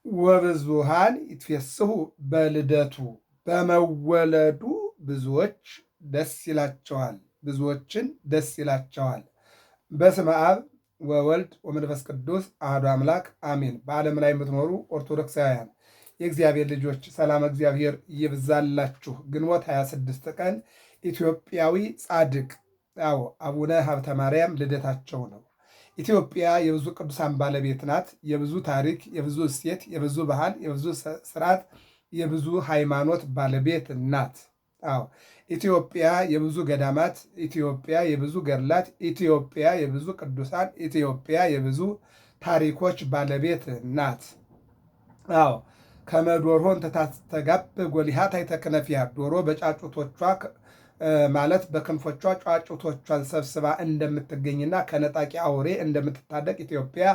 ወብዙሃን ይትፌስሑ በልደቱ በመወለዱ ብዙዎች ደስ ይላቸዋል፣ ብዙዎችን ደስ ይላቸዋል። በስመ አብ ወወልድ ወመንፈስ ቅዱስ አሐዱ አምላክ አሜን። በዓለም ላይ የምትኖሩ ኦርቶዶክሳውያን የእግዚአብሔር ልጆች ሰላም እግዚአብሔር ይብዛላችሁ። ግንቦት 26 ቀን ኢትዮጵያዊ ጻድቅ አቡነ ሀብተ ማርያም ልደታቸው ነው። ኢትዮጵያ የብዙ ቅዱሳን ባለቤት ናት። የብዙ ታሪክ፣ የብዙ እሴት፣ የብዙ ባህል፣ የብዙ ስርዓት፣ የብዙ ሃይማኖት ባለቤት ናት። ኢትዮጵያ የብዙ ገዳማት፣ ኢትዮጵያ የብዙ ገድላት፣ ኢትዮጵያ የብዙ ቅዱሳን፣ ኢትዮጵያ የብዙ ታሪኮች ባለቤት ናት። ከመዶሮን ተታስተጋብ ጎሊሃት አይተክነፊያ ዶሮ በጫጩቶቿ ማለት በክንፎቿ ጫጩቶቿን ሰብስባ እንደምትገኝና ከነጣቂ አውሬ እንደምትታደቅ ኢትዮጵያ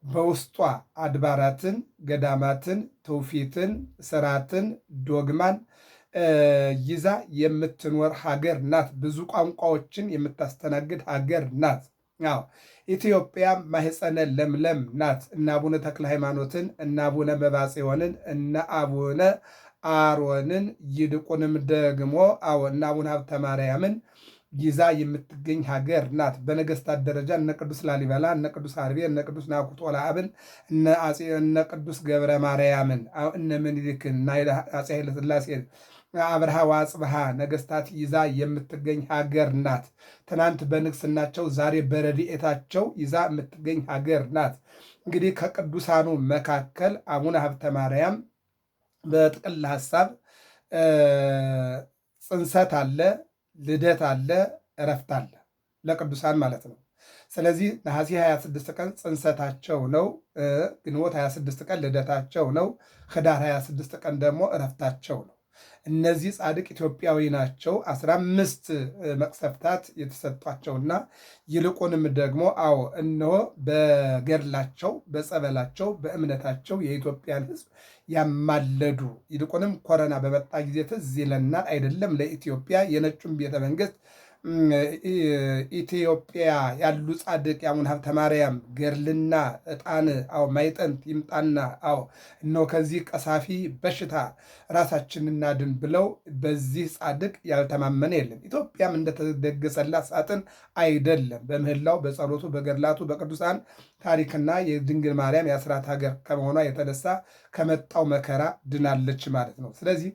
በውስጧ አድባራትን፣ ገዳማትን፣ ትውፊትን፣ ስርዓትን፣ ዶግማን ይዛ የምትኖር ሀገር ናት። ብዙ ቋንቋዎችን የምታስተናግድ ሀገር ናት። ኢትዮጵያ ማህፀነ ለምለም ናት። እነ አቡነ ተክለ ሃይማኖትን፣ እነ አቡነ መባጽዮንን፣ እነ አቡነ አሮንን ይልቁንም ደግሞ እነ አቡነ ሀብተ ማርያምን ይዛ የምትገኝ ሀገር ናት። በነገስታት ደረጃ እነ ቅዱስ ላሊበላ፣ እነ ቅዱስ አርቤ፣ እነ ቅዱስ ናኩቶ ለአብን፣ እነ ቅዱስ ገብረ ማርያምን፣ እነ ምኒልክን፣ አፄ ኃይለሥላሴን፣ አብርሃ ወአጽብሃ ነገስታት ይዛ የምትገኝ ሀገር ናት። ትናንት በንግስናቸው ዛሬ በረድኤታቸው ይዛ የምትገኝ ሀገር ናት። እንግዲህ ከቅዱሳኑ መካከል አቡነ ሀብተ ማርያም በጥቅል ሐሳብ ጽንሰት አለ፣ ልደት አለ፣ እረፍት አለ ለቅዱሳን ማለት ነው። ስለዚህ ነሐሴ 26 ቀን ጽንሰታቸው ነው። ግንቦት 26 ቀን ልደታቸው ነው። ህዳር 26 ቀን ደግሞ እረፍታቸው ነው። እነዚህ ጻድቅ ኢትዮጵያዊ ናቸው። 15 መቅሰፍታት የተሰጧቸውና ይልቁንም ደግሞ እነሆ በገድላቸው፣ በጸበላቸው፣ በእምነታቸው የኢትዮጵያን ሕዝብ ያማለዱ ይልቁንም ኮረና በመጣ ጊዜ ትዝ ይለናል አይደለም ለኢትዮጵያ የነጩን ቤተ መንግስት ኢትዮጵያ ያሉ ጻድቅ የአቡነ ሀብተ ማርያም ገድልና ዕጣን ማይጠንት ይምጣና እነሆ ከዚህ ቀሳፊ በሽታ ራሳችንን እናድን ብለው በዚህ ጻድቅ ያልተማመነ የለም። ኢትዮጵያም እንደተደገሰላት ሳጥን አይደለም። በምህላው፣ በጸሎቱ፣ በገድላቱ፣ በቅዱሳን ታሪክና የድንግል ማርያም የአስራት ሀገር ከመሆኗ የተነሳ ከመጣው መከራ ድናለች ማለት ነው። ስለዚህ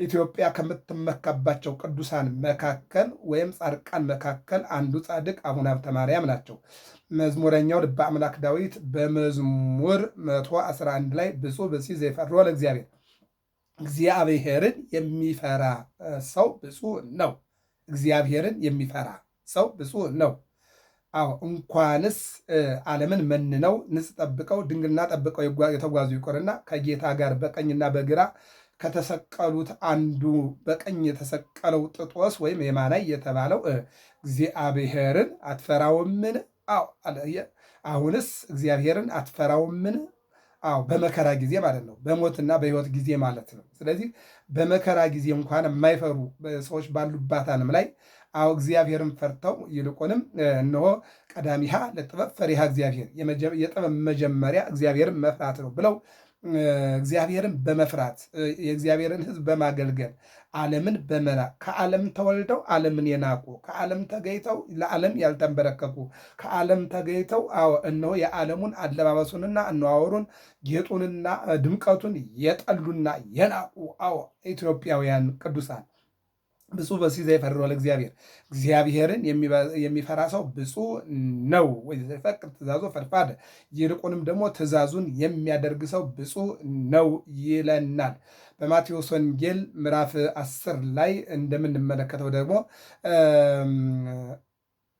ኢትዮጵያ ከምትመካባቸው ቅዱሳን መካከል ወይም ጻድቃን መካከል አንዱ ጻድቅ አቡነ ሀብተ ማርያም ናቸው። መዝሙረኛው ልበ አምላክ ዳዊት በመዝሙር 111 ላይ ብፁዕ ብእሲ ዘይፈርዮ ለእግዚአብሔር፣ እግዚአብሔርን የሚፈራ ሰው ብፁዕ ነው። እግዚአብሔርን የሚፈራ ሰው ብፁዕ ነው። እንኳንስ ዓለምን መንነው ንጽ ጠብቀው ድንግልና ጠብቀው የተጓዙ ይቆርና ከጌታ ጋር በቀኝና በግራ ከተሰቀሉት አንዱ በቀኝ የተሰቀለው ጥጦስ ወይም የማናይ የተባለው እግዚአብሔርን አትፈራውምን? አሁንስ እግዚአብሔርን አትፈራውምን? በመከራ ጊዜ ማለት ነው። በሞትና በሕይወት ጊዜ ማለት ነው። ስለዚህ በመከራ ጊዜ እንኳን የማይፈሩ ሰዎች ባሉባት ዓለም ላይ እግዚአብሔርን ፈርተው ይልቁንም እነሆ ቀዳሚሃ ለጥበብ ፈሪሃ እግዚአብሔር፣ የጥበብ መጀመሪያ እግዚአብሔርን መፍራት ነው ብለው እግዚአብሔርን በመፍራት የእግዚአብሔርን ሕዝብ በማገልገል ዓለምን በመናቅ ከዓለም ተወልደው ዓለምን የናቁ ከዓለም ተገይተው ለዓለም ያልተንበረከኩ ከዓለም ተገይተው እነሆ የዓለሙን አለባበሱንና አነዋወሩን ጌጡንና ድምቀቱን የጠሉና የናቁ ኢትዮጵያውያን ቅዱሳን ብፁዕ በሲ ዘይፈርዮ ለእግዚአብሔር፣ እግዚአብሔርን የሚፈራ ሰው ብፁዕ ነው። ወይዘይፈቅድ ትእዛዞ ፈድፋደ፣ ይልቁንም ደግሞ ትእዛዙን የሚያደርግ ሰው ብፁዕ ነው ይለናል። በማቴዎስ ወንጌል ምዕራፍ 10 ላይ እንደምንመለከተው ደግሞ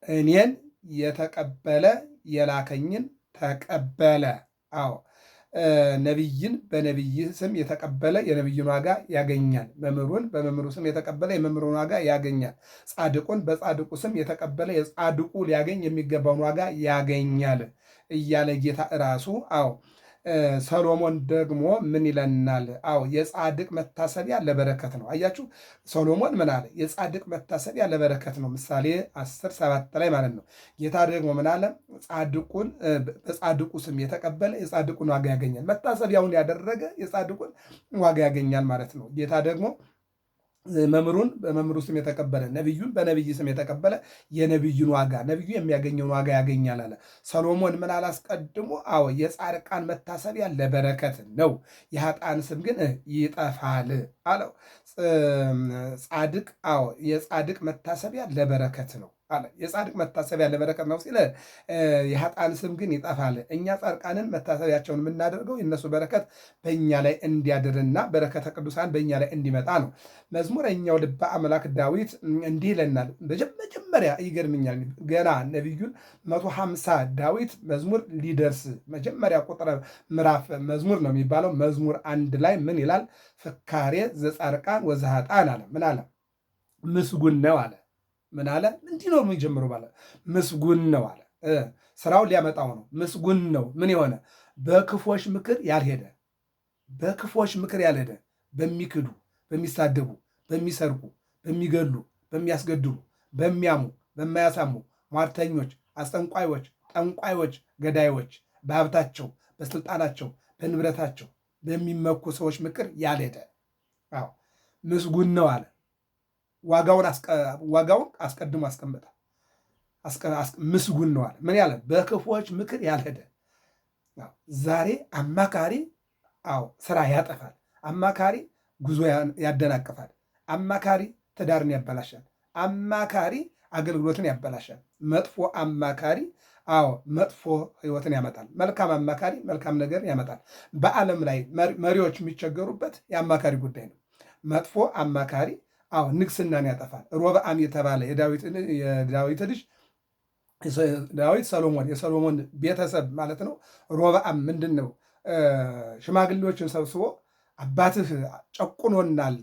እኔን የተቀበለ የላከኝን ተቀበለ። ነቢይን በነቢይ ስም የተቀበለ የነቢዩን ዋጋ ያገኛል። መምህሩን በመምህሩ ስም የተቀበለ የመምህሩን ዋጋ ያገኛል። ጻድቁን በጻድቁ ስም የተቀበለ የጻድቁ ሊያገኝ የሚገባውን ዋጋ ያገኛል እያለ ጌታ እራሱ ሰሎሞን ደግሞ ምን ይለናል? አዎ የጻድቅ መታሰቢያ ለበረከት ነው። አያችሁ ሰሎሞን ምን አለ? የጻድቅ መታሰቢያ ለበረከት ነው። ምሳሌ 10:7 ላይ ማለት ነው። ጌታ ደግሞ ምን አለ? በጻድቁ ስም የተቀበለ የጻድቁን ዋጋ ያገኛል። መታሰቢያውን ያደረገ የጻድቁን ዋጋ ያገኛል ማለት ነው። ጌታ ደግሞ መምህሩን በመምህሩ ስም የተቀበለ ነቢዩን በነቢይ ስም የተቀበለ የነቢዩን ዋጋ ነቢዩ የሚያገኘውን ዋጋ ያገኛል አለ። ሰሎሞን ምን አላስቀድሞ? አዎ የጻድቃን መታሰቢያ ለበረከት ነው፣ የኃጥአን ስም ግን ይጠፋል አለው። ጻድቅ አዎ የጻድቅ መታሰቢያ ለበረከት ነው አለ። የጻድቅ መታሰቢያ ለበረከት ነው ሲል የኃጥአን ስም ግን ይጠፋል። እኛ ጻድቃንን መታሰቢያቸውን የምናደርገው የእነሱ በረከት በእኛ ላይ እንዲያድርና በረከተ ቅዱሳን በእኛ ላይ እንዲመጣ ነው። መዝሙረኛው ልበ አምላክ ዳዊት እንዲህ ይለናል። መጀመሪያ ይገርምኛል፣ ገና ነቢዩን 150 ዳዊት መዝሙር ሊደርስ መጀመሪያ ቁጥር ምዕራፍ መዝሙር ነው የሚባለው። መዝሙር 1 ላይ ምን ይላል? ፍካሬ ዘጻድቃን ወዘኃጥአን አለ። ምን አለ? ምስጉን ነው አለ። ምን አለ? እንዲህ ነው የሚጀምረው ባለ ምስጉን ነው አለ። ስራውን ሊያመጣው ነው። ምስጉን ነው ምን የሆነ? በክፎች ምክር ያልሄደ፣ በክፎች ምክር ያልሄደ፣ በሚክዱ፣ በሚሳደቡ፣ በሚሰርቁ፣ በሚገሉ፣ በሚያስገድሉ፣ በሚያሙ፣ በማያሳሙ፣ ሟርተኞች፣ አስጠንቋዮች፣ ጠንቋዮች፣ ገዳዮች፣ በሀብታቸው፣ በስልጣናቸው፣ በንብረታቸው በሚመኩ ሰዎች ምክር ያልሄደ አዎ ምስጉን ነው አለ። ዋጋውን አስቀድሞ አስቀመጠ። ምስጉን ነው አለ። ምን ያለ? በክፉዎች ምክር ያልሄደ። ዛሬ አማካሪ አዎ ስራ ያጠፋል። አማካሪ ጉዞ ያደናቅፋል። አማካሪ ትዳርን ያበላሻል። አማካሪ አገልግሎትን ያበላሻል። መጥፎ አማካሪ አዎ መጥፎ ህይወትን ያመጣል። መልካም አማካሪ መልካም ነገር ያመጣል። በዓለም ላይ መሪዎች የሚቸገሩበት የአማካሪ ጉዳይ ነው። መጥፎ አማካሪ አዎ ንግስናን ያጠፋል። ሮብዓም የተባለ የዳዊት ልጅ ዳዊት የሰሎሞን ቤተሰብ ማለት ነው። ሮብዓም ምንድን ነው? ሽማግሌዎችን ሰብስቦ አባትህ ጨቁኖናል፣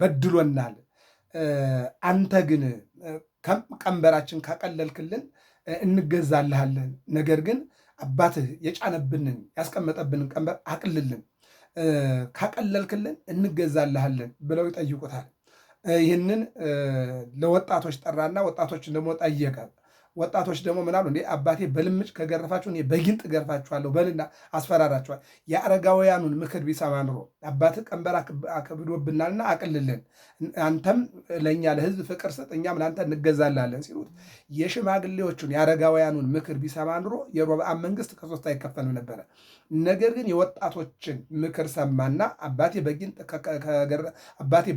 በድሎናል፣ አንተ ግን ቀንበራችን ካቀለልክልን እንገዛልሃለን። ነገር ግን አባትህ የጫነብንን ያስቀመጠብንን ቀንበር አቅልልን፣ ካቀለልክልን እንገዛልሃለን ብለው ይጠይቁታል። ይህንን ለወጣቶች ጠራና ወጣቶችን ደግሞ ጠየቀ። ወጣቶች ደግሞ ምናሉ? እንዴ አባቴ በልምጭ ከገረፋችሁ እኔ በጊንጥ ገርፋችኋለሁ በልና አስፈራራችኋል። የአረጋውያኑን ምክር ቢሰማ ኑሮ አባትህ ቀንበር አከብዶብናልና አቅልልን፣ አንተም ለእኛ ለሕዝብ ፍቅር ስጥ፣ እኛም ለአንተ እንገዛላለን ሲሉት የሽማግሌዎቹን የአረጋውያኑን ምክር ቢሰማ ኑሮ የሮብዓም መንግስት ከሶስት አይከፈልም ነበረ። ነገር ግን የወጣቶችን ምክር ሰማና አባቴ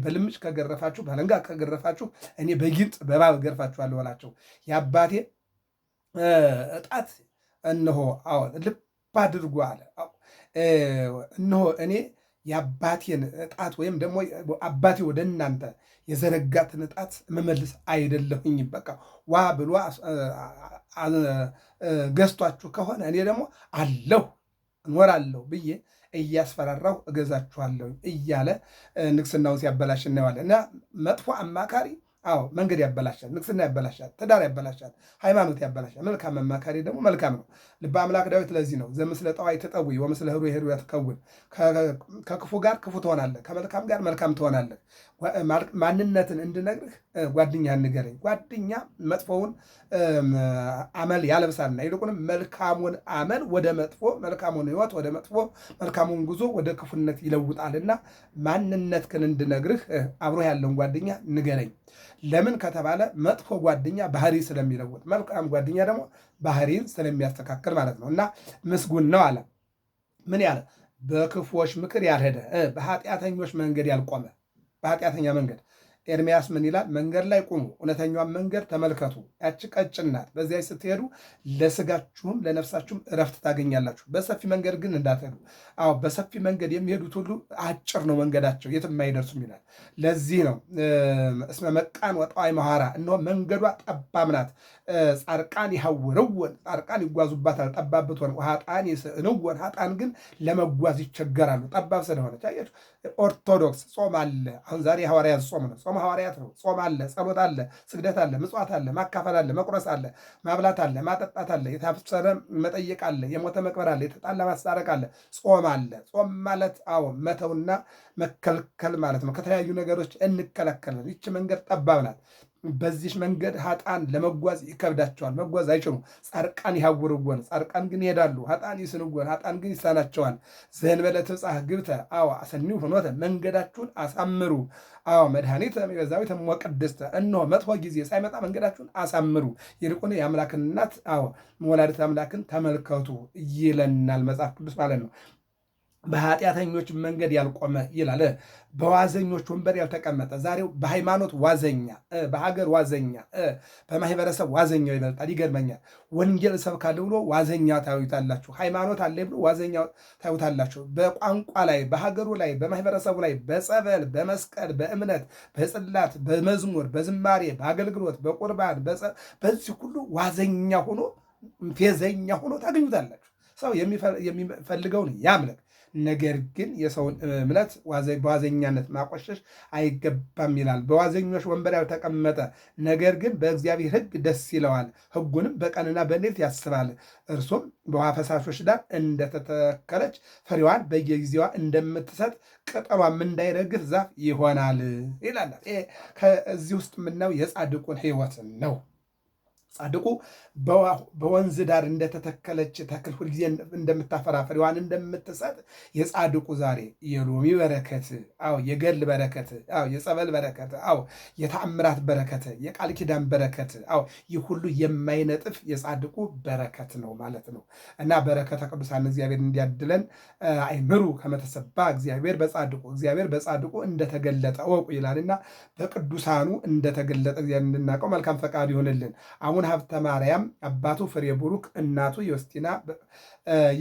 በልምጭ ከገረፋችሁ በአለንጋ ከገረፋችሁ እኔ በጊንጥ በእባብ ገርፋችኋለሁ አላቸው። የአባቴ እጣት እነሆ ልብ አድርጎ አለ። እነሆ እኔ የአባቴን እጣት ወይም ደግሞ አባቴ ወደ እናንተ የዘረጋትን እጣት መመልስ አይደለሁኝም። በቃ ዋ ብሎ ገዝቷችሁ ከሆነ እኔ ደግሞ አለሁ እኖራለሁ ብዬ እያስፈራራሁ እገዛችኋለሁ እያለ ንግስናውን ሲያበላሽ እናየዋለን። እና መጥፎ አማካሪ አዎ መንገድ ያበላሻል፣ ንግስና ያበላሻል፣ ትዳር ያበላሻል፣ ሃይማኖት ያበላሻል። መልካም አማካሪ ደግሞ መልካም ነው። ልበ አምላክ ዳዊት ለዚህ ነው ዘምስለ ጠዋይ ትጠውይ ወምስለ ህሩይ ህሩይ ትከውን። ከክፉ ጋር ክፉ ትሆናለህ፣ ከመልካም ጋር መልካም ትሆናለህ። ማንነትን እንድነግርህ ጓደኛህን ንገረኝ። ጓደኛ መጥፎውን አመል ያለብሳልና ይልቁንም መልካሙን አመል ወደ መጥፎ፣ መልካሙን ህይወት ወደ መጥፎ፣ መልካሙን ጉዞ ወደ ክፉነት ይለውጣልና ማንነትህን እንድነግርህ አብሮ ያለውን ጓደኛ ንገረኝ። ለምን ከተባለ መጥፎ ጓደኛ ባህሪ ስለሚለውጥ፣ መልካም ጓደኛ ደግሞ ባህሪን ስለሚያስተካክል ማለት ነው። እና ምስጉን ነው አለ። ምን ያለ? በክፉዎች ምክር ያልሄደ፣ በኃጢአተኞች መንገድ ያልቆመ። በኃጢአተኛ መንገድ ኤርምያስ ምን ይላል? መንገድ ላይ ቁሙ፣ እውነተኛዋን መንገድ ተመልከቱ፣ ያች ቀጭን ናት፣ በዚያ ስትሄዱ ለስጋችሁም ለነፍሳችሁም እረፍት ታገኛላችሁ። በሰፊ መንገድ ግን እንዳትሄዱ። አዎ በሰፊ መንገድ የሚሄዱት ሁሉ አጭር ነው መንገዳቸው፣ የትም አይደርሱም ይላል። ለዚህ ነው እስመ መቃን ወጣዋይ መሐራ፣ እነሆ መንገዷ ጠባብ ናት፣ ጻድቃን ይሐውርውን፣ ጻድቃን ይጓዙባታል፣ ጠባብ ብትሆን፣ ኃጥአን ይስእንውን፣ ኃጥአን ግን ለመጓዝ ይቸገራሉ፣ ጠባብ ስለሆነች። አያችሁ ኦርቶዶክስ ጾም አለ። አሁን ዛሬ ሐዋርያት ጾም ነው። ሐዋርያት ነው። ጾም አለ፣ ጸሎት አለ፣ ስግደት አለ፣ ምጽዋት አለ፣ ማካፈል አለ፣ መቁረስ አለ፣ ማብላት አለ፣ ማጠጣት አለ፣ የታሰረ መጠየቅ አለ፣ የሞተ መቅበር አለ፣ የተጣላ ማስታረቅ አለ፣ ጾም አለ። ጾም ማለት መተውና መከልከል ማለት ነው። ከተለያዩ ነገሮች እንከለከላለን። ይቺ መንገድ ጠባብ ናት። በዚህ መንገድ ኃጥአን ለመጓዝ ይከብዳቸዋል፣ መጓዝ አይችሉም። ጻድቃን ይሃውርዎን፣ ጻድቃን ግን ይሄዳሉ። ኃጥአን ይስንዎን፣ ኃጥአን ግን ይሳናቸዋል። ዘእንበለ ትብጻሕ ግብተ አሰኒው ፍኖተ፣ መንገዳችሁን አሳምሩ። መድኃኒተ ቤዛዊተ ወቅድስተ፣ እነሆ መጥፎ ጊዜ ሳይመጣ መንገዳችሁን አሳምሩ። ይልቁን የአምላክን እናት ወላዲተ አምላክን ተመልከቱ ይለናል መጽሐፍ ቅዱስ ማለት ነው። በኃጢአተኞች መንገድ ያልቆመ ይላል። በዋዘኞች ወንበር ያልተቀመጠ። ዛሬው በሃይማኖት ዋዘኛ፣ በሀገር ዋዘኛ፣ በማህበረሰብ ዋዘኛው ይበልጣል። ይገርመኛል። ወንጌል እሰብካለሁ ብሎ ዋዘኛ ታዩታላችሁ። ሃይማኖት አለ ብሎ ዋዘኛ ታዩታላችሁ። በቋንቋ ላይ፣ በሀገሩ ላይ፣ በማህበረሰቡ ላይ፣ በጸበል፣ በመስቀል፣ በእምነት፣ በጽላት፣ በመዝሙር፣ በዝማሬ፣ በአገልግሎት፣ በቁርባን፣ በዚህ ሁሉ ዋዘኛ ሆኖ ፌዘኛ ሆኖ ታገኙታላችሁ። ሰው የሚፈልገውን ያምልክ። ነገር ግን የሰውን እምነት በዋዘኛነት ማቆሸሽ አይገባም ይላል። በዋዘኞች ወንበር ያልተቀመጠ ነገር ግን በእግዚአብሔር ሕግ ደስ ይለዋል፣ ሕጉንም በቀንና በሌሊት ያስባል። እርሱም በውሃ ፈሳሾች ዳር እንደተተከለች ፍሬዋን በየጊዜዋ እንደምትሰጥ ቅጠሏም እንዳይረግፍ ዛፍ ይሆናል ይላል። ከዚህ ውስጥ የምናየው የጻድቁን ሕይወት ነው። ጻድቁ በወንዝ ዳር እንደተተከለች ተክል ሁልጊዜ እንደምታፈራ ፍሬዋን እንደምትሰጥ የጻድቁ ዛሬ የሎሚ በረከት፣ የገድል በረከት፣ የጸበል በረከት፣ የተአምራት በረከት፣ የቃል ኪዳን በረከት፣ ይህ ሁሉ የማይነጥፍ የጻድቁ በረከት ነው ማለት ነው። እና በረከተ ቅዱሳን እግዚአብሔር እንዲያድለን አይምሩ ከመተሰባ እግዚአብሔር በጻድቁ እንደተገለጠ እወቁ ይላልና በቅዱሳኑ እንደተገለጠ እግዚአብሔር እንድናውቀው መልካም ፈቃድ ይሆንልን። አሁን ሀብተ ማርያም አባቱ ፍሬ ቡሩክ እናቱ ዮስቲና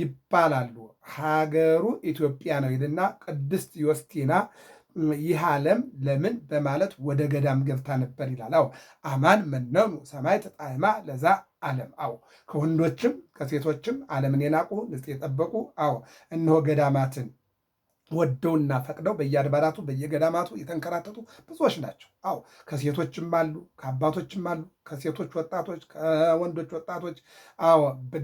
ይባላሉ። ሀገሩ ኢትዮጵያ ነው ይልና ቅድስት ዮስቲና ይህ ዓለም ለምን በማለት ወደ ገዳም ገብታ ነበር ይላል። አማን መነኑ ሰማይ ተጣዕማ ለዛ ዓለም። ከወንዶችም ከሴቶችም ዓለምን የናቁ ንጽሕ የጠበቁ እነሆ ገዳማትን ወደውና ፈቅደው በየአድባራቱ በየገዳማቱ የተንከራተቱ ብዙዎች ናቸው። ከሴቶችም አሉ፣ ከአባቶችም አሉ፣ ከሴቶች ወጣቶች፣ ከወንዶች ወጣቶች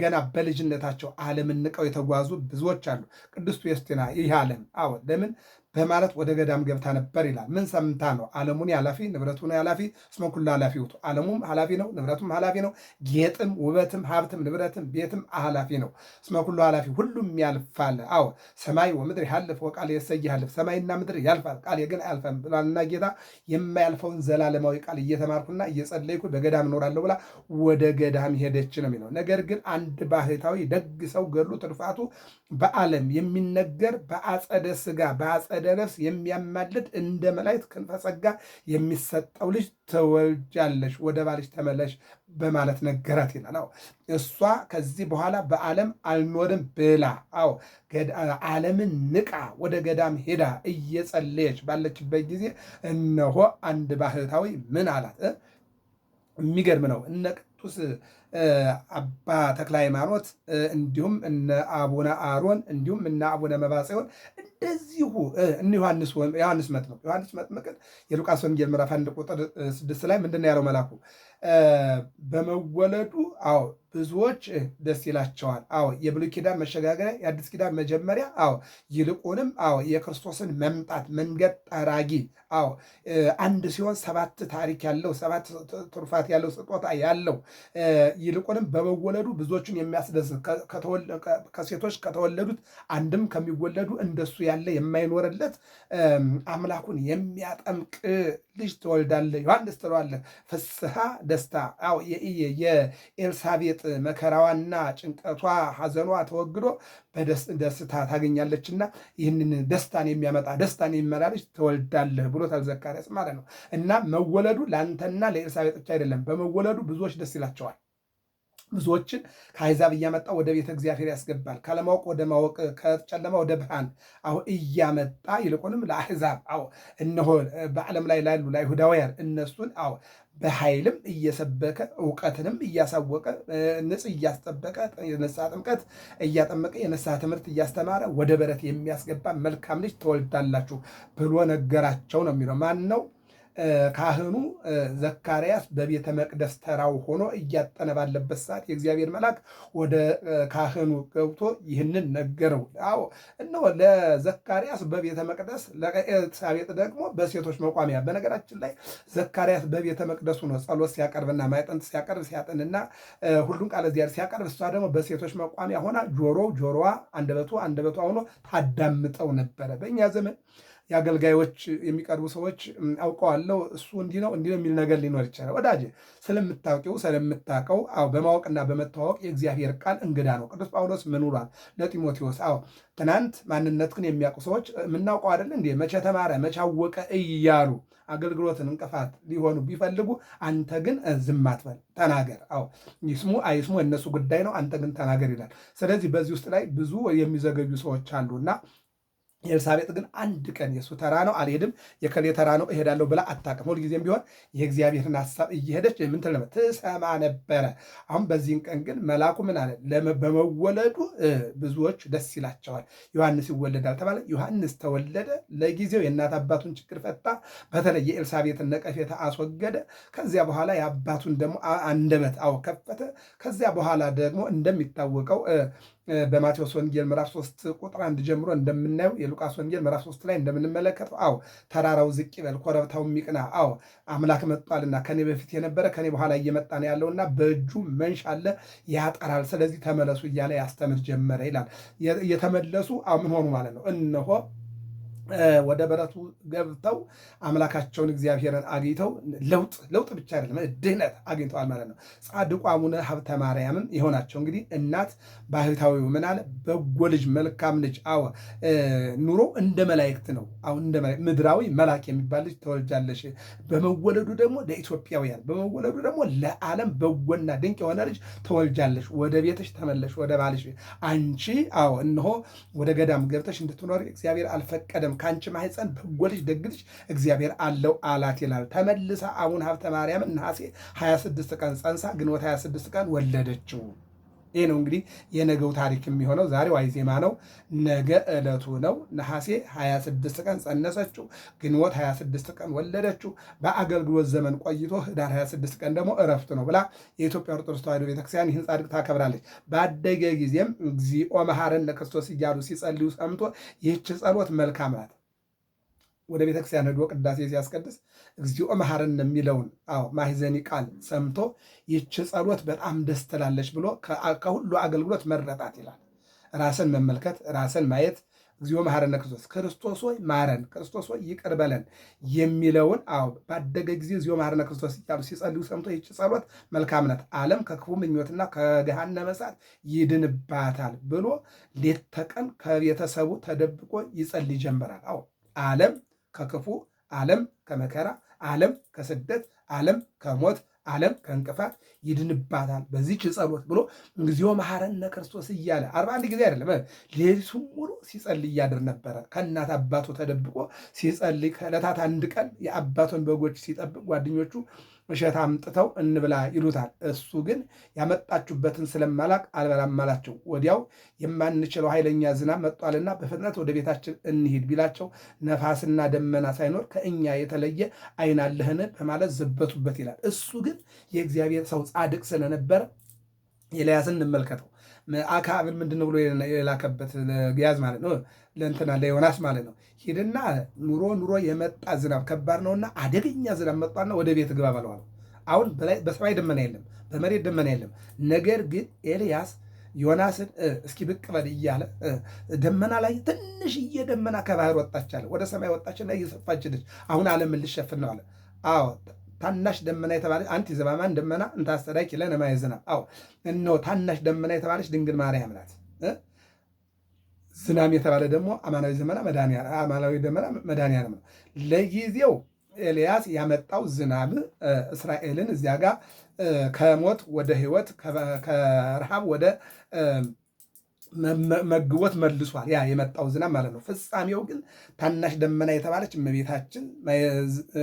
ገና በልጅነታቸው ዓለምን ንቀው የተጓዙ ብዙዎች አሉ። ቅድስት ዮስቲና ይህ ዓለም ለምን በማለት ወደ ገዳም ገብታ ነበር ይላል። ምን ሰምታ ነው? ዓለሙን ኃላፊ ንብረቱን ኃላፊ እስመ ኩሉ ኃላፊ ውእቱ። ዓለሙም ኃላፊ ነው፣ ንብረቱም ኃላፊ ነው። ጌጥም ውበትም ሀብትም ንብረትም ቤትም ኃላፊ ነው። እስመ ኩሉ ኃላፊ፣ ሁሉም ያልፋል። ሰማይ ወምድር ያልፍ ወቃል የሰይ ያልፍ፣ ሰማይና ምድር ያልፋል ቃል ግን አያልፈም ብሏልና ጌታ የማያልፈውን ዘላለማዊ ቃል እየተማርኩና እየጸለይኩ በገዳም እኖራለሁ ብላ ወደ ገዳም ሄደች ነው የሚለው። ነገር ግን አንድ ባህታዊ ደግ ሰው ገድሉ ትሩፋቱ በዓለም የሚነገር በአጸደ ሥጋ በአጸደ ነፍስ የሚያማልድ እንደ መላእክት ክንፈ ጸጋ የሚሰጠው ልጅ ትወልጃለሽ፣ ወደ ባልሽ ተመለሽ በማለት ነገራት ይላል። እሷ ከዚህ በኋላ በዓለም አልኖርም ብላ ዓለምን ንቃ ወደ ገዳም ሄዳ እየጸለየች ባለችበት ጊዜ እነሆ አንድ ባህታዊ ምን አላት? የሚገርም ነው። እነ ቅዱስ አባ ተክለ ሃይማኖት እንዲሁም እነ አቡነ አሮን እንዲሁም እነ አቡነ መባጽዮን እንደዚሁ ዮሐንስ መጥምቅን የሉቃስ ወንጌል ምዕራፍ 1 ቁጥር 6 ላይ ምንድን ነው ያለው መልአኩ? በመወለዱ ብዙዎች ደስ ይላቸዋል። የብሉይ ኪዳን መሸጋገሪያ የአዲስ ኪዳን መጀመሪያ፣ ይልቁንም የክርስቶስን መምጣት መንገድ ጠራጊ አንድ ሲሆን 7 ታሪክ ያለው 7 ትሩፋት ያለው ስጦታ ያለው ይልቁንም በመወለዱ ብዙዎችን የሚያስደስት ከሴቶች ከተወለዱት አንድም ከሚወለዱ እንደሱ ያለ የማይኖርለት አምላኩን የሚያጠምቅ ልጅ ትወልዳለህ ዮሐንስ ትለዋለህ። ፍስሐ ደስታ የኤልሳቤጥ መከራዋና ጭንቀቷ ሐዘኗ ተወግዶ በደስታ ታገኛለችና ይህንን ደስታን የሚያመጣ ደስታን የሚመራ ልጅ ትወልዳለህ ብሎታል ዘካርያስ ማለት ነው። እና መወለዱ ለአንተና ለኤልሳቤጥ ብቻ አይደለም፣ በመወለዱ ብዙዎች ደስ ይላቸዋል። ብዙዎችን ከአሕዛብ እያመጣ ወደ ቤተ እግዚአብሔር ያስገባል። ካለማወቅ ወደ ማወቅ፣ ከጨለማ ወደ ብርሃን እያመጣ ይልቁንም ለአሕዛብ እነሆ በዓለም ላይ ላሉ ለአይሁዳውያን እነሱን በኃይልም እየሰበከ እውቀትንም እያሳወቀ ንጽሕ እያስጠበቀ የንስሐ ጥምቀት እያጠመቀ የንስሐ ትምህርት እያስተማረ ወደ በረት የሚያስገባ መልካም ልጅ ትወልዳላችሁ ብሎ ነገራቸው ነው የሚለው። ማን ነው? ካህኑ ዘካርያስ በቤተ መቅደስ ተራው ሆኖ እያጠነ ባለበት ሰዓት የእግዚአብሔር መልአክ ወደ ካህኑ ገብቶ ይህንን ነገረው። አዎ እነሆ ለዘካርያስ በቤተ መቅደስ፣ ለኤልሳቤጥ ደግሞ በሴቶች መቋሚያ። በነገራችን ላይ ዘካርያስ በቤተ መቅደሱ ነው ጸሎት ሲያቀርብና ማዕጠንት ሲያቀርብ ሲያጥንና ሁሉን ቃለ እግዚአብሔር ሲያቀርብ፣ እሷ ደግሞ በሴቶች መቋሚያ ሆና ጆሮዋ አንደበቷ ሆኖ ታዳምጠው ነበረ። በእኛ ዘመን የአገልጋዮች የሚቀርቡ ሰዎች አውቀዋለሁ እሱ እንዲህ ነው የሚል ነገር ሊኖር ይችላል። ወዳጅ ስለምታውቀው በማወቅና በመተዋወቅ የእግዚአብሔር ቃል እንግዳ ነው። ቅዱስ ጳውሎስ ምን ብሏል ለጢሞቴዎስ? ትናንት ማንነትህን የሚያውቁ ሰዎች የምናውቀው አይደል እንዴ መቼ ተማረ መቼ አወቀ እያሉ አገልግሎትን እንቅፋት ሊሆኑ ቢፈልጉ አንተ ግን ዝም አትበል፣ ተናገር። ይስሙ አይስሙ የእነሱ ጉዳይ ነው፣ አንተ ግን ተናገር ይላል። ስለዚህ በዚህ ውስጥ ላይ ብዙ የሚዘገዩ ሰዎች አሉና ኤልሳቤጥ ግን አንድ ቀን የእሱ ተራ ነው አልሄድም፣ የከሌ ተራ ነው እሄዳለሁ ብላ አታውቅም። ሁልጊዜም ቢሆን የእግዚአብሔርን ሀሳብ እየሄደች ትሰማ ነበረ። አሁን በዚህን ቀን ግን መልአኩ ምን አለ? በመወለዱ ብዙዎች ደስ ይላቸዋል። ዮሐንስ ይወለዳል ተባለ። ዮሐንስ ተወለደ። ለጊዜው የእናት አባቱን ችግር ፈታ። በተለይ የኤልሳቤጥን ነቀፌታ አስወገደ። ከዚያ በኋላ የአባቱን ደግሞ አንደበት ከፈተ። ከዚያ በኋላ ደግሞ እንደሚታወቀው በማቴዎስ ወንጌል ምዕራፍ 3 ቁጥር 1 ጀምሮ እንደምናየው የሉቃስ ወንጌል ምዕራፍ 3 ላይ እንደምንመለከተው ተራራው ዝቅ ይበል ኮረብታው ሚቅና፣ አምላክ መጥቷልና ከኔ በፊት የነበረ ከኔ በኋላ እየመጣ ነው ያለውና በእጁ መንሽ አለ ያጠራል፣ ስለዚህ ተመለሱ እያለ ያስተምር ጀመረ ይላል። የተመለሱ ምን ሆኑ ማለት ነው? እነሆ ወደ በረቱ ገብተው አምላካቸውን እግዚአብሔርን አግኝተው ለውጥ ብቻ አይደለም ድህነት አግኝተዋል ማለት ነው። ጻድቁ አቡነ ሀብተ ማርያምም የሆናቸው እንግዲህ እናት ባህታዊው ምን አለ? በጎ ልጅ መልካም ልጅ ኑሮ እንደ መላእክት ነው። እንደ ምድራዊ መልአክ የሚባል ልጅ ተወልጃለሽ። በመወለዱ ደግሞ ለኢትዮጵያውያን በመወለዱ ደግሞ ለዓለም በጎና ድንቅ የሆነ ልጅ ተወልጃለሽ። ወደ ቤትሽ ተመለሽ፣ ወደ ባልሽ አንቺ እነሆ ወደ ገዳም ገብተሽ እንድትኖር እግዚአብሔር አልፈቀደም። ከአንቺ ማህፀን በጎ ልጅ ደግ ልጅ እግዚአብሔር አለው አላት ይላል። ተመልሳ አቡነ ሀብተ ማርያም ነሐሴ 26 ቀን ጸንሳ ግንቦት 26 ቀን ወለደችው። ይህ ነው እንግዲህ የነገው ታሪክ የሚሆነው። ዛሬ ዋዜማ ነው፣ ነገ ዕለቱ ነው። ነሐሴ 26 ቀን ጸነሰችው፣ ግንቦት 26 ቀን ወለደችው። በአገልግሎት ዘመን ቆይቶ ህዳር 26 ቀን ደግሞ እረፍት ነው ብላ የኢትዮጵያ ኦርቶዶክስ ተዋሕዶ ቤተክርስቲያን ይህን ጻድቅ ታከብራለች። ባደገ ጊዜም እግዚኦ መሐረነ ክርስቶስ እያሉ ሲጸልዩ ሰምቶ ይህች ጸሎት መልካም ናት። ወደ ቤተክርስቲያን ሄዶ ቅዳሴ ሲያስቀድስ እግዚኦ መሐረነ የሚለውን ማሕዘኒ ቃል ሰምቶ ይህች ጸሎት በጣም ደስ ትላለች ብሎ ከሁሉ አገልግሎት መረጣት ይላል። ራስን መመልከት፣ ራስን ማየት፣ እግዚኦ መሐረነ ክርስቶስ ክርስቶስ ሆይ ማረን፣ ክርስቶስ ሆይ ይቅር በለን የሚለውን ባደገ ጊዜ እግዚኦ መሐረነ ክርስቶስ እያሉ ሲጸልዩ ሰምቶ ይህች ጸሎት መልካም ናት፣ ዓለም ከክፉ ምኞትና ከገሃነመ እሳት ይድንባታል ብሎ ሌት ተቀን ከቤተሰቡ ተደብቆ ይጸልይ ጀመራል። ዓለም ከክፉ፣ ዓለም ከመከራ፣ ዓለም ከስደት፣ ዓለም ከሞት፣ ዓለም ከእንቅፋት ይድንባታል በዚህች ጸሎት ብሎ እግዚኦ መሐረነ ክርስቶስ እያለ 41 ጊዜ አይደለም ሌሊቱን ሙሉ ሲጸልይ ያድር ነበረ። ከእናት አባቱ ተደብቆ ሲጸልይ ከዕለታት አንድ ቀን የአባቱን በጎች ሲጠብቅ ጓደኞቹ እሸት አምጥተው እንብላ ይሉታል። እሱ ግን ያመጣችሁበትን ስለማላቅ አልበላም አላቸው። ወዲያው የማንችለው ኃይለኛ ዝናብ መጥቷልና በፍጥነት ወደ ቤታችን እንሂድ ቢላቸው ነፋስና ደመና ሳይኖር ከእኛ የተለየ ዓይን አለህን በማለት ዘበቱበት ይላል። እሱ ግን የእግዚአብሔር ሰው ጻድቅ ስለነበረ ኤልያስን እንመልከተው። አክዓብን ምንድን ነው ብሎ የላከበት ለግያዝ ማለት ነው ለእንትና ለዮናስ ማለት ነው። ሂድና ኑሮ የመጣ ዝናብ ከባድ ነውና አደገኛ ዝናብ መጣና ወደ ቤት ግባ በለዋል። አሁን በሰማይ ደመና የለም፣ በመሬት ደመና የለም። ነገር ግን ኤልያስ ዮናስን እስኪ ብቅ በል እያለ ደመና ላይ ትንሽዬ ደመና ከባህር ወጣች አለ። ወደ ሰማይ ወጣችና እየሰፋች ልጅ አሁን ዓለምን ልሸፍን ነው አለ። ታናሽ ደመና የተባለች አንቲ ዘባማን ደመና እንታስተዳይ ኪለን ማየ ዝናብ እነሆ ታናሽ ደመና የተባለች ድንግል ማርያም ናት። ዝናም የተባለ ደግሞ አማናዊ ደመና መድኃኒዓለም ነው። ለጊዜው ኤልያስ ያመጣው ዝናብ እስራኤልን እዚያ ጋር ከሞት ወደ ሕይወት ከረሃብ ወደ መግቦት መልሷል። ያ የመጣው ዝናብ ማለት ነው። ፍጻሜው ግን ታናሽ ደመና የተባለች እመቤታችን፣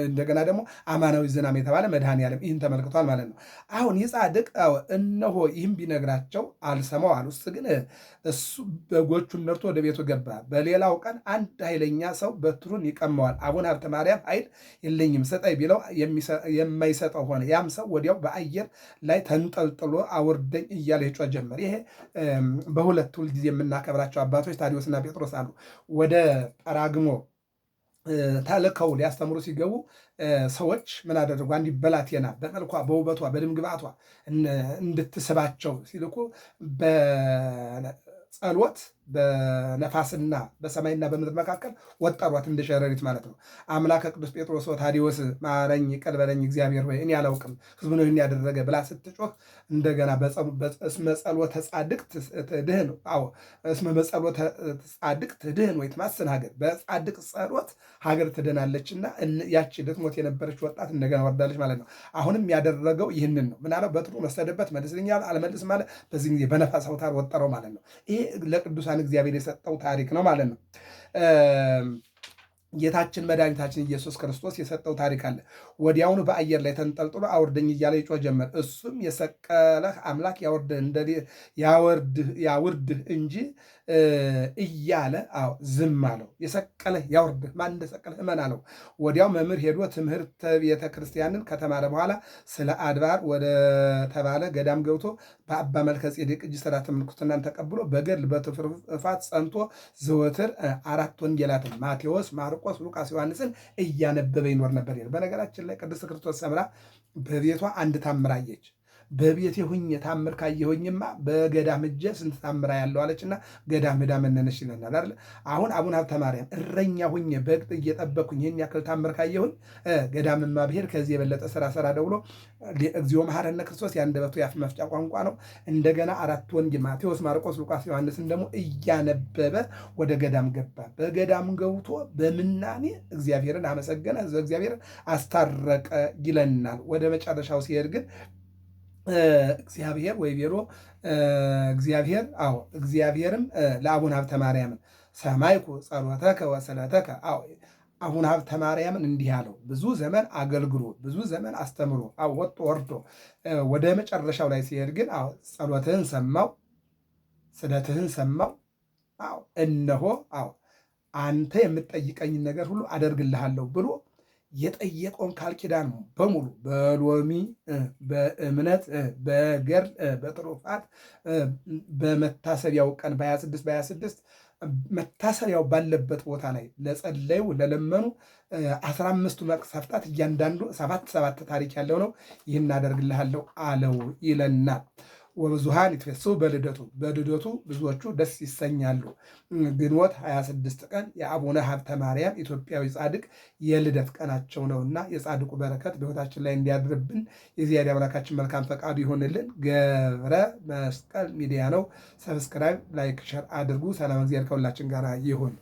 እንደገና ደግሞ አማናዊ ዝናብ የተባለ መድኃኔዓለም ይህን ተመልክቷል ማለት ነው። አሁን ይህ ጻድቅ እነሆ ይህም ቢነግራቸው አልሰማው አሉ። እሱ ግን እሱ በጎቹን ነርቶ ወደ ቤቱ ገባ። በሌላው ቀን አንድ ኃይለኛ ሰው በትሩን ይቀማዋል። አቡነ ሀብተ ማርያም ኃይል የለኝም ስጠኝ ቢለው የማይሰጠው ሆነ። ያም ሰው ወዲያው በአየር ላይ ተንጠልጥሎ አውርደኝ እያለ ይጮህ ጀመር። ይሄ በሁለት ሁልጊዜ የምናከብራቸው አባቶች ታዲዮስና ጴጥሮስ አሉ። ወደ ጰራግሞ ተልከው ሊያስተምሩ ሲገቡ ሰዎች ምን አደረጉ? አንዲት ብላቴና በመልኳ በውበቷ በድምግባቷ እንድትስባቸው ሲልኩ በጸሎት በነፋስና በሰማይና በምድር መካከል ወጠሯት፣ እንደ ሸረሪት ማለት ነው። አምላከ ቅዱስ ጴጥሮስ ታዲዮስ ማረኝ፣ ይቅር በለኝ እግዚአብሔር ሆይ እኔ አላውቅም ሕዝቡ ነው ይህን ያደረገ ብላ ስትጮህ እንደገና እስመ ጸሎተ ጻድቅ ትድህን፣ እስመ በጸሎተ ጻድቅ ትድህን ወይ ትማስን ሀገር፣ በጻድቅ ጸሎት ሀገር ትድናለችና ያቺ ልትሞት የነበረች ወጣት እንደገና ወርዳለች ማለት ነው። አሁንም ያደረገው ይህንን ነው። ምናለው በትሩ መሰደበት መልስልኛል አልመልስም ማለት በዚህ ጊዜ በነፋስ አውታር ወጠረው ማለት ነው። ይሄ ለቅዱሳን እግዚአብሔር የሰጠው ታሪክ ነው ማለት ነው። ጌታችን መድኃኒታችን ኢየሱስ ክርስቶስ የሰጠው ታሪክ አለ። ወዲያውኑ በአየር ላይ ተንጠልጥሎ አውርደኝ እያለ ይጮህ ጀመር። እሱም የሰቀለህ አምላክ ያውርድህ እንጂ እያለ ዝም አለው። የሰቀለህ ያውርድህ፣ ማን እንደሰቀለህ እመን አለው። ወዲያው መምህር ሄዶ ትምህርተ ቤተ ክርስቲያንን ከተማረ በኋላ ስለ አድባር ወደ ተባለ ገዳም ገብቶ በአባ መልከ ጼዴቅ እጅ ሥርዓተ ምንኩስናን ተቀብሎ በገድል በትሩፋት ጸንቶ ዘወትር 4 ወንጌላትን ማቴዎስ፣ ማርቆስ፣ ሉቃስ፣ ዮሐንስን እያነበበ ይኖር ነበር። በነገራችን ላይ ቅድስት ክርስቶስ ሰምራ በቤቷ አንድ ታምር አየች። በቤቴ ሁኜ ታምር ካየሁኝማ በገዳም እጄ ስንት ታምራ ያለው አለችና ገዳም ሄዳ መነነሽ ይለናል አይደል? አሁን አቡነ ሀብተ ማርያም እረኛ ሁኜ በግ እየጠበኩኝ ይህን ያክል ታምር ካየሁኝ ገዳምማ ብሄድ ከዚህ የበለጠ ስራ ደውሎ እግዚኦ መሐረነ ክርስቶስ ያንደበቱ የአፍ መፍጫ ቋንቋ ነው። እንደገና 4 ወንጌል ማቴዎስ፣ ማርቆስ፣ ሉቃስ፣ ዮሐንስን ደግሞ እያነበበ ወደ ገዳም ገባ። በገዳም ገብቶ በምናኔ እግዚአብሔርን አመሰገነ፣ ሕዝበ እግዚአብሔርን አስታረቀ ይለናል። ወደ መጨረሻው ሲሄድ ግን እግዚአብሔር ወይ ቤሮ እግዚአብሔርም ለአቡነ ሀብተ ማርያምን ሰማይኩ ጸሎተከ ወስእለተከ አቡነ ሀብተ ማርያምን እንዲህ አለው። ብዙ ዘመን አገልግሎ ብዙ ዘመን አስተምሮ ወጥቶ ወርዶ ወደ መጨረሻው ላይ ሲሄድ ግን ጸሎትህን ሰማው፣ ስደትህን ሰማው። እነሆ አንተ የምትጠይቀኝን ነገር ሁሉ አደርግልሃለሁ ብሎ የጠየቀውን ቃል ኪዳን በሙሉ በሎሚ በእምነት በገድል በትሩፋት በመታሰቢያው ቀን በ26 መታሰቢያው ባለበት ቦታ ላይ ለጸለዩ ለለመኑ 15ቱ መቅሰፍታት እያንዳንዱ 7 ታሪክ ያለው ነው። ይህን አደርግልሃለሁ አለው ይለናል። ወብዙሃን ይትፈስሑ በልደቱ ብዙዎቹ ደስ ይሰኛሉ። ግንቦት 26 ቀን የአቡነ ሀብተ ማርያም ኢትዮጵያዊ ጻድቅ የልደት ቀናቸው ነውና የጻድቁ በረከት በሕይወታችን ላይ እንዲያድርብን የእግዚአብሔር አምላካችን መልካም ፈቃዱ ይሆንልን። ገብረ መስቀል ሚዲያ ነው። ሰብስክራይብ፣ ላይክ፣ ሸር አድርጉ። ሰላም እግዚአብሔር ከሁላችን ጋር ይሁን።